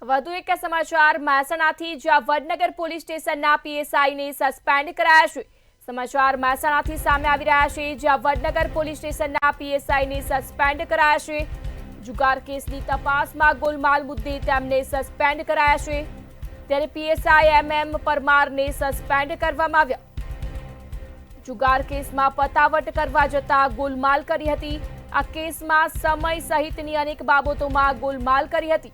વધુ એક સમાચાર મહેસાણાથી, જ્યાં વડનગર પોલીસ સ્ટેશનના પીએસઆઈને સસ્પેન્ડ કરાયા છે। સમાચાર મહેસાણાથી સામે આવી રહ્યા છે, જ્યાં વડનગર પોલીસ સ્ટેશનના પીએસઆઈને સસ્પેન્ડ કરાયા છે। જુગાર કેસની તપાસમાં ગોલમાલ મુદ્દે તેમને સસ્પેન્ડ કરાયા છે, ત્યારે પીએસઆઈ MM પરમારને સસ્પેન્ડ કરવામાં આવ્યા। જુગાર કેસમાં પતાવટ કરવા જતા ગોલમાલ કરી હતી। આ કેસમાં સમય સહિતની અનેક બાબતોમાં ગોલમાલ કરી હતી।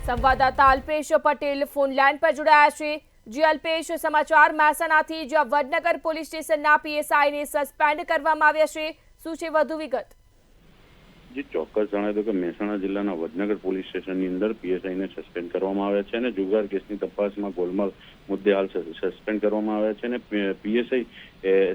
સંવાદદાતા અલ્પેશ પટેલ ફોન લાઈન પર જોડાયા છે। જી અલ્પેશ, સમાચાર મહેસાણાથી, જ્યાં વડનગર પોલીસ સ્ટેશનના પીએસઆઈને સસ્પેન્ડ કરવામાં આવ્યા છે, શું છે વધુ વિગત? જી ચોક્કસ જણાવી દો કે મહેસાણા જિલ્લાના વડનગર પોલીસ સ્ટેશનની અંદર પીએસઆઈને સસ્પેન્ડ કરવામાં આવ્યા છે અને જુગાર કેસની તપાસમાં ગોલમાલ મુદ્દે હાલ સસ્પેન્ડ કરવામાં આવ્યા છે અને પીએસઆઈ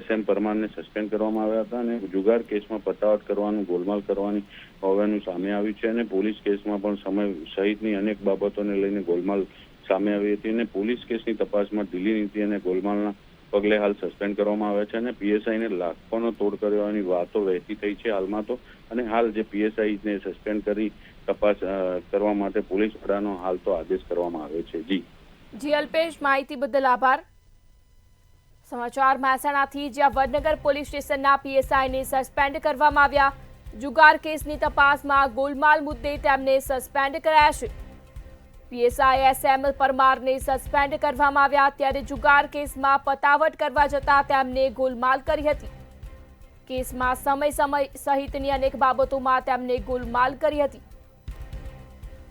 SM પરમારને સસ્પેન્ડ કરવામાં આવ્યા હતા અને જુગાર કેસમાં પતાવટ કરવાનું, ગોલમાલ કરવાની હોવાનું સામે આવ્યું છે અને પોલીસ કેસમાં પણ સમય સહિતની અનેક બાબતોને લઈને ગોલમાલ સામે આવી હતી અને પોલીસ કેસની તપાસમાં ઢીલી નીતિ અને ગોલમાલના પગલે હાલ સસ્પેન્ડ કરવામાં આવ્યા છે અને પીએસઆઈને લાખોનો તોડ કરવાની વાતો વહેતી થઈ છે હાલમાં તો, અને હાલ જે પીએસઆઈને સસ્પેન્ડ કરી તપાસ કરવા માટે પોલીસ વડાનો હાલ તો આદેશ કરવામાં આવ્યો છે। જી અલ્પેશ, માહિતી બદલ આભાર। સમાચાર મહેસાણાથી, જ્યાં વડનગર પોલીસ સ્ટેશનના પીએસઆઈને સસ્પેન્ડ કરવામાં આવ્યા। જુગાર કેસની તપાસમાં ગોલમાલ મુદ્દે તેમને સસ્પેન્ડ કરાયા છે। પીએસઆઈ SM પરમારને સસ્પેન્ડ કરવામાં આવ્યા, ત્યારે જુગાર કેસમાં પતાવટ કરવા જતા તેમને ગોલમાલ કરી હતી। કેસમાં સમય સહિતની અનેક બાબતોમાં તેમને ગોલમાલ કરી હતી।